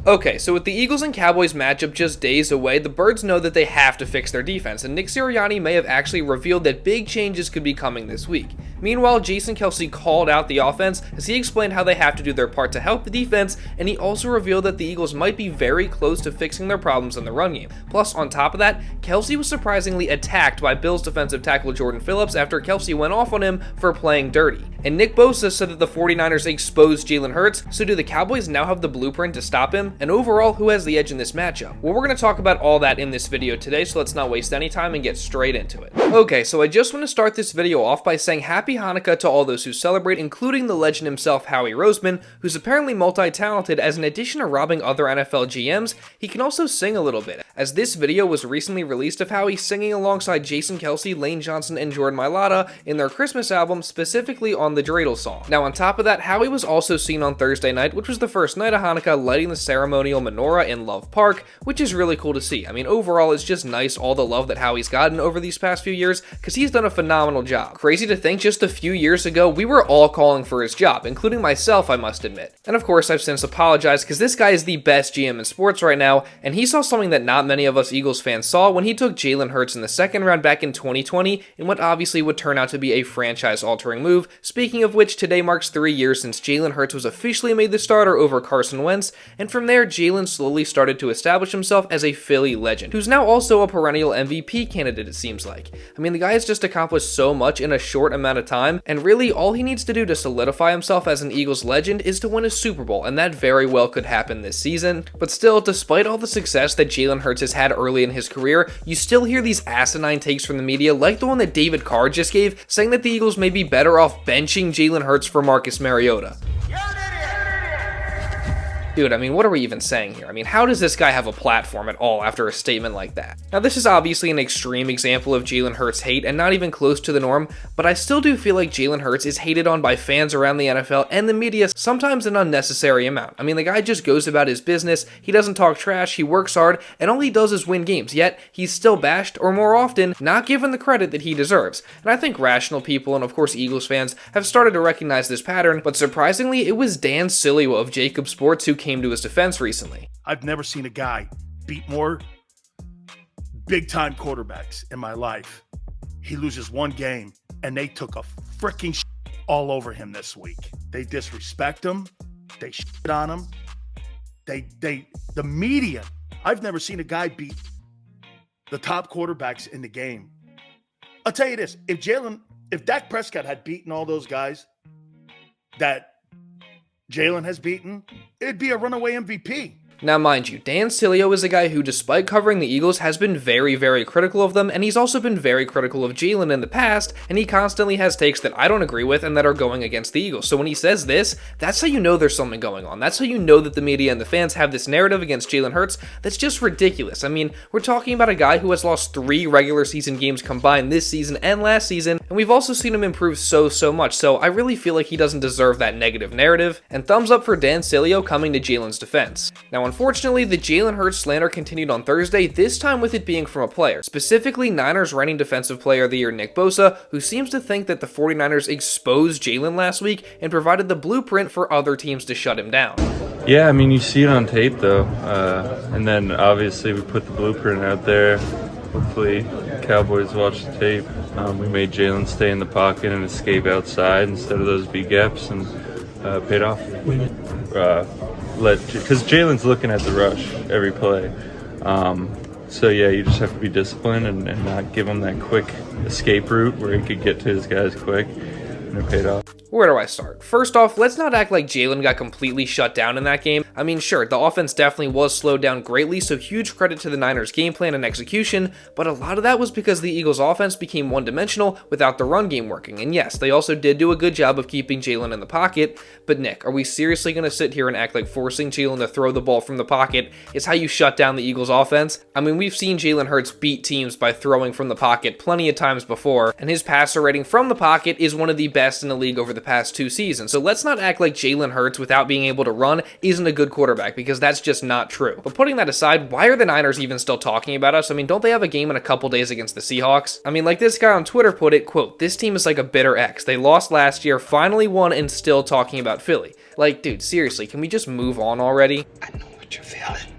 Okay, so with the Eagles and Cowboys matchup just days away, the Birds know that they have to fix their defense, and Nick Sirianni may have actually revealed that big changes could be coming this week. Meanwhile, Jason Kelce called out the offense as he explained how they have to do their part to help the defense, and he also revealed that the Eagles might be very close to fixing their problems in the run game. Plus, on top of that, Kelce was surprisingly attacked by Bills defensive tackle Jordan Phillips after Kelce went off on him for playing dirty. And Nick Bosa said that the 49ers exposed Jalen Hurts, so do the Cowboys now have the blueprint to stop him? And overall, who has the edge in this matchup? Well, we're going to talk about all that in this video today, so let's not waste any time and get straight into it. Okay, so I just want to start this video off by saying Happy Hanukkah to all those who celebrate, including the legend himself, Howie Roseman, who's apparently multi-talented, as in addition to robbing other NFL GMs, he can also sing a little bit, as this video was recently released of Howie singing alongside Jason Kelce, Lane Johnson, and Jordan Mailata in their Christmas album, specifically on the Dreidel song. Now, on top of that, Howie was also seen on Thursday night, which was the first night of Hanukkah, lighting the ceremonial menorah in Love Park, which is really cool to see. I mean, overall, it's just nice all the love that Howie's gotten over these past few years, because he's done a phenomenal job. Crazy to think just a few years ago, we were all calling for his job, including myself, I must admit. And of course, I've since apologized, because this guy is the best GM in sports right now, and he saw something that not many of us Eagles fans saw when he took Jalen Hurts in the second round back in 2020, in what obviously would turn out to be a franchise-altering move, speaking of which, today marks 3 years since Jalen Hurts was officially made the starter over Carson Wentz, and from there, Jalen slowly started to establish himself as a Philly legend, who's now also a perennial MVP candidate, it seems like. I mean, the guy has just accomplished so much in a short amount of time, and really, all he needs to do to solidify himself as an Eagles legend is to win a Super Bowl, and that very well could happen this season. But still, despite all the success that Jalen Hurts has had early in his career, you still hear these asinine takes from the media, like the one that David Carr just gave, saying that the Eagles may be better off benching Jalen Hurts for Marcus Mariota. Dude, I mean, what are we even saying here? I mean, how does this guy have a platform at all after a statement like that? Now, this is obviously an extreme example of Jalen Hurts' hate and not even close to the norm, but I still do feel like Jalen Hurts is hated on by fans around the NFL and the media, sometimes an unnecessary amount. I mean, the guy just goes about his business, he doesn't talk trash, he works hard, and all he does is win games, yet he's still bashed, or more often, not given the credit that he deserves. And I think rational people, and of course Eagles fans, have started to recognize this pattern, but surprisingly, it was Dan Sileo of Jacob Sports who came to his defense recently. I've never seen a guy beat more big-time quarterbacks in my life. He loses one game, and they took a freaking all over him this week. They disrespect him. They shit on him. The media. I've never seen a guy beat the top quarterbacks in the game. I'll tell you this: if Dak Prescott had beaten all those guys that Jalen has beaten, it'd be a runaway MVP. Now, mind you, Dan Sileo is a guy who, despite covering the Eagles, has been very, very critical of them, and he's also been very critical of Jalen in the past, and he constantly has takes that I don't agree with and that are going against the Eagles. So when he says this, that's how you know there's something going on. That's how you know that the media and the fans have this narrative against Jalen Hurts that's just ridiculous. I mean, we're talking about a guy who has lost 3 regular season games combined this season and last season, and we've also seen him improve so much, so I really feel like he doesn't deserve that negative narrative, and thumbs up for Dan Sileo coming to Jalen's defense. Now, unfortunately, the Jalen Hurts slander continued on Thursday, this time with it being from a player, specifically Niners reigning Defensive Player of the Year Nick Bosa, who seems to think that the 49ers exposed Jalen last week and provided the blueprint for other teams to shut him down. Yeah, I mean, you see it on tape, though, and then obviously we put the blueprint out there. Hopefully Cowboys watch the tape. We made Jalen stay in the pocket and escape outside instead of those B gaps, and paid off. Because Jalen's looking at the rush every play. So yeah, you just have to be disciplined and not give him that quick escape route where he could get to his guys quick, and it paid off. Where do I start? First off, let's not act like Jalen got completely shut down in that game. I mean, sure, the offense definitely was slowed down greatly, so huge credit to the Niners' game plan and execution, but a lot of that was because the Eagles' offense became one-dimensional without the run game working. And yes, they also did do a good job of keeping Jalen in the pocket, but Nick, are we seriously going to sit here and act like forcing Jalen to throw the ball from the pocket is how you shut down the Eagles' offense? I mean, we've seen Jalen Hurts beat teams by throwing from the pocket plenty of times before, and his passer rating from the pocket is one of the best in the league over the past 2 seasons. So let's not act like Jalen Hurts, without being able to run, isn't a good quarterback, because that's just not true. But putting that aside, why are the Niners even still talking about us? I mean, don't they have a game in a couple days against the Seahawks? I mean, like this guy on Twitter put it, quote, "This team is like a bitter ex. They lost last year, finally won, and still talking about Philly." Like, dude, seriously, can we just move on already? I know what you're feeling.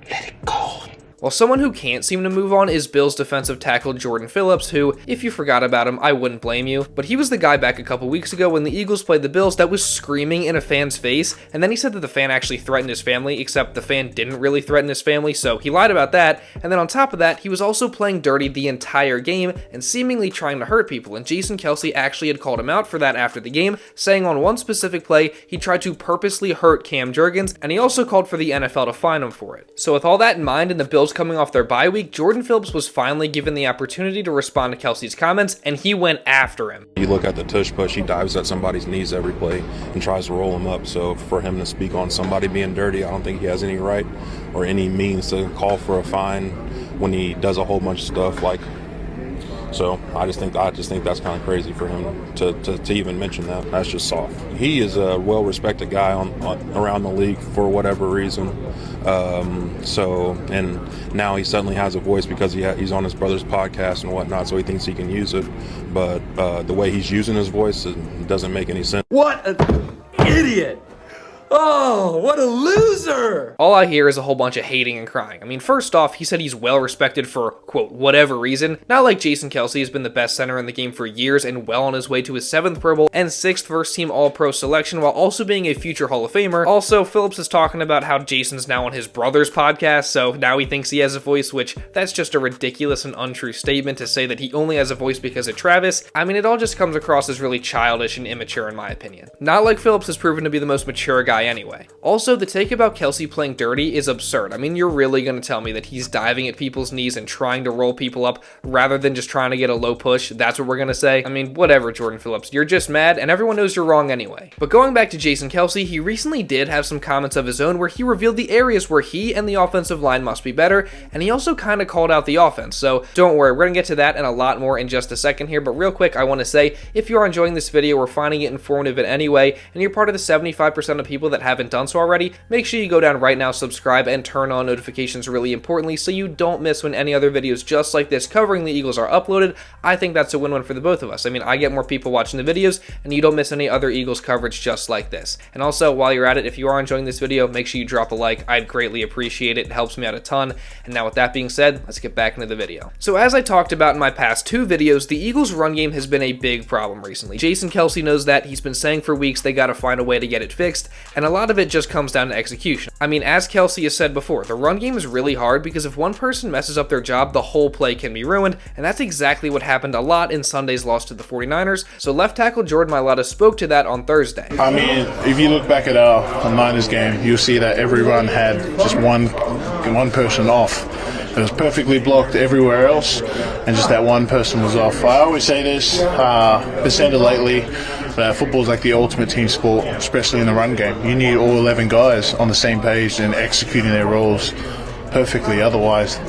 Let it go. While someone who can't seem to move on is Bills defensive tackle Jordan Phillips, who, if you forgot about him, I wouldn't blame you, but he was the guy back a couple weeks ago when the Eagles played the Bills that was screaming in a fan's face, and then he said that the fan actually threatened his family, except the fan didn't really threaten his family, so he lied about that, and then on top of that, he was also playing dirty the entire game and seemingly trying to hurt people, and Jason Kelce actually had called him out for that after the game, saying on one specific play, he tried to purposely hurt Cam Jurgens, and he also called for the NFL to fine him for it. So with all that in mind, and the Bills coming off their bye week, Jordan Phillips was finally given the opportunity to respond to Kelce's comments, and he went after him. You look at the tush push, he dives at somebody's knees every play and tries to roll him up. So for him to speak on somebody being dirty, I don't think he has any right or any means to call for a fine when he does a whole bunch of stuff like. So I just think that's kind of crazy for him to even mention that. That's just soft. He is a well-respected guy around the league for whatever reason. And now he suddenly has a voice because he's on his brother's podcast and whatnot, so he thinks he can use it. But the way he's using his voice, it doesn't make any sense. What an idiot! Oh, what a loser! All I hear is a whole bunch of hating and crying. I mean, first off, he said he's well respected for, quote, whatever reason. Not like Jason Kelce has been the best center in the game for years and well on his way to his 7th Pro Bowl and 6th first-team All-Pro selection while also being a future Hall of Famer. Also, Phillips is talking about how Jason's now on his brother's podcast, so now he thinks he has a voice, which that's just a ridiculous and untrue statement to say that he only has a voice because of Travis. I mean, it all just comes across as really childish and immature in my opinion. Not like Phillips has proven to be the most mature guy anyway. Also, the take about Kelce playing dirty is absurd. I mean, you're really going to tell me that he's diving at people's knees and trying to roll people up rather than just trying to get a low push? That's what we're going to say? I mean, whatever, Jordan Phillips. You're just mad, and everyone knows you're wrong anyway. But going back to Jason Kelce, he recently did have some comments of his own where he revealed the areas where he and the offensive line must be better, and he also kind of called out the offense. So don't worry, we're going to get to that and a lot more in just a second here, but real quick, I want to say, if you are enjoying this video or finding it informative in any way, and you're part of the 75% of people that haven't done so already, make sure you go down right now, subscribe, and turn on notifications really importantly so you don't miss when any other videos just like this covering the Eagles are uploaded. I think that's a win-win for the both of us. I mean, I get more people watching the videos, and you don't miss any other Eagles coverage just like this. And also, while you're at it, if you are enjoying this video, make sure you drop a like. I'd greatly appreciate it. It helps me out a ton. And now with that being said, let's get back into the video. So as I talked about in my past 2 videos, the Eagles' run game has been a big problem recently. Jason Kelce knows that. He's been saying for weeks they got to find a way to get it fixed, and a lot of it just comes down to execution. I mean, as Kelce has said before, the run game is really hard because if one person messes up their job, the whole play can be ruined, and that's exactly what happened a lot in Sunday's loss to the 49ers, so left tackle Jordan Mailata spoke to that on Thursday. I mean, if you look back at our Niners game, you'll see that every run had just one person off. It was perfectly blocked everywhere else, and just that one person was off. I always say this, been saying it lately, football's like the ultimate team sport, especially in the run game. You need all 11 guys on the same page and executing their roles perfectly. Otherwise,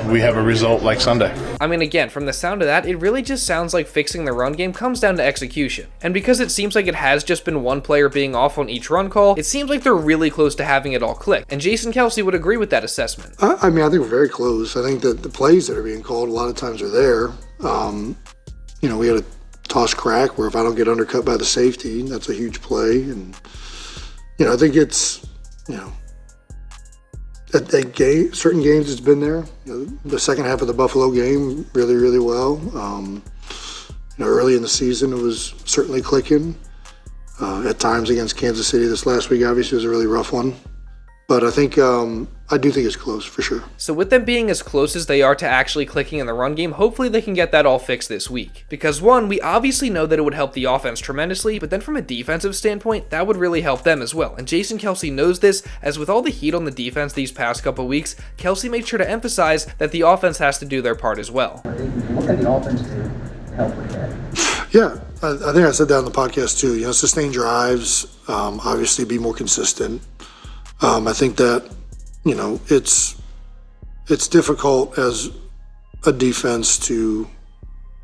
we have a result like Sunday. I mean, again, from the sound of that, it really just sounds like fixing the run game comes down to execution. And because it seems like it has just been one player being off on each run call, it seems like they're really close to having it all click. And Jason Kelce would agree with that assessment. I mean, I think we're very close. I think that the plays that are being called a lot of times are there. We had a toss crack where if I don't get undercut by the safety, that's a huge play. And, I think it's, at certain games it's been there. The second half of the Buffalo game, really, really well. Early in the season, it was certainly clicking. At times against Kansas City this last week, obviously, was a really rough one. But I think, I do think it's close for sure. So with them being as close as they are to actually clicking in the run game, hopefully they can get that all fixed this week. Because one, we obviously know that it would help the offense tremendously, but then from a defensive standpoint, that would really help them as well. And Jason Kelce knows this, as with all the heat on the defense these past couple weeks, Kelce made sure to emphasize that the offense has to do their part as well. What can the offense do to help with that? Yeah, I think I said that on the podcast too. Sustain drives, obviously be more consistent. I think that, it's difficult as a defense to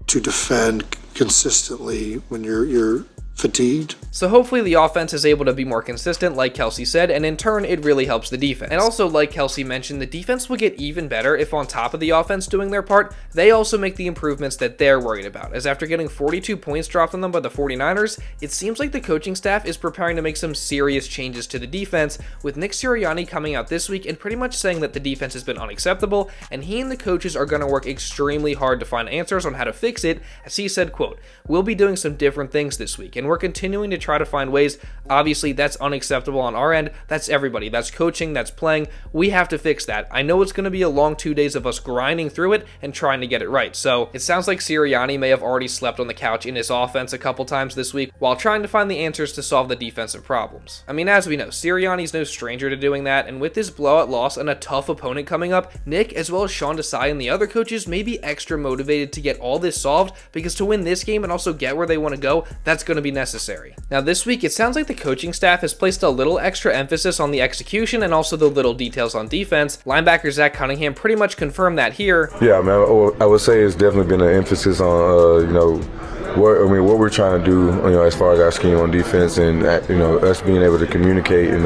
defend consistently when you're fatigued. So hopefully the offense is able to be more consistent, like Kelce said, and in turn, it really helps the defense. And also, like Kelce mentioned, the defense will get even better if on top of the offense doing their part, they also make the improvements that they're worried about. As after getting 42 points dropped on them by the 49ers, it seems like the coaching staff is preparing to make some serious changes to the defense, with Nick Sirianni coming out this week and pretty much saying that the defense has been unacceptable, and he and the coaches are going to work extremely hard to find answers on how to fix it. As he said, quote, "We'll be doing some different things this week, and we're continuing to try to find ways. Obviously, that's unacceptable on our end. That's everybody. That's coaching, that's playing. We have to fix that. I know it's going to be a long 2 days of us grinding through it and trying to get it right." So it sounds like Sirianni may have already slept on the couch in his offense a couple times this week while trying to find the answers to solve the defensive problems. I mean, as we know, Sirianni's no stranger to doing that, and with this blowout loss and a tough opponent coming up, Nick, as well as Sean Desai and the other coaches, may be extra motivated to get all this solved, because to win this game and also get where they want to go, that's going to be necessary. Now this week, it sounds like the coaching staff has placed a little extra emphasis on the execution and also the little details on defense. Linebacker Zach Cunningham pretty much confirmed that here. Yeah, man, I would say it's definitely been an emphasis on, what we're trying to do, as far as our scheme on defense, and us being able to communicate, and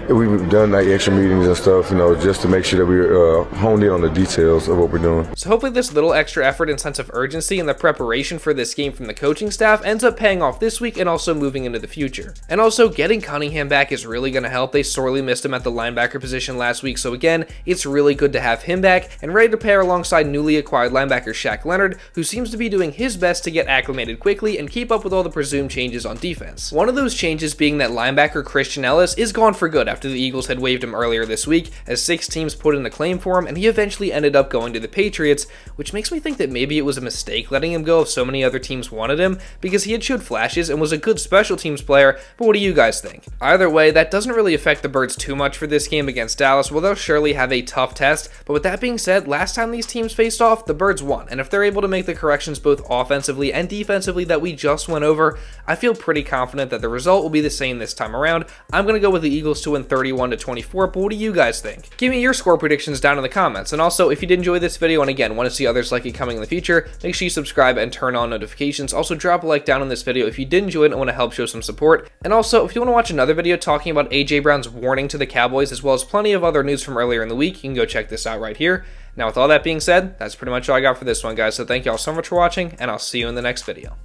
we've done like extra meetings and stuff, just to make sure that we're honed in on the details of what we're doing. So hopefully this little extra effort and sense of urgency and the preparation for this game from the coaching staff ends up paying off this week and also moving into the future. And also, getting Cunningham back is really going to help. They sorely missed him at the linebacker position last week, so again, it's really good to have him back and ready to pair alongside newly acquired linebacker Shaq Leonard, who seems to be doing his best to get acclimated quickly and keep up with all the presumed changes on defense. One of those changes being that linebacker Christian Elliss is gone for good after the Eagles had waived him earlier this week, as 6 teams put in a claim for him, and he eventually ended up going to the Patriots, which makes me think that maybe it was a mistake letting him go if so many other teams wanted him, because he had showed flashes and was a good special teams player. But what do you guys think? Either way, that doesn't really affect the Birds too much for this game against Dallas, well, they'll surely have a tough test. But with that being said, last time these teams faced off, the Birds won, and if they're able to make the corrections both offensively and defensively that we just went over, I feel pretty confident that the result will be the same this time around. I'm going to go with the Eagles to win 31-24, but what do you guys think? Give me your score predictions down in the comments, and also if you did enjoy this video and again want to see others like it coming in the future, make sure you subscribe and turn on notifications. Also drop a like down on this video if you did enjoy it and want to help show some support. And also, if you want to watch another video talking about AJ Brown's warning to the Cowboys, as well as plenty of other news from earlier in the week, you can go check this out right here. Now with all that being said, that's pretty much all I got for this one, guys, so thank you all so much for watching, and I'll see you in the next video.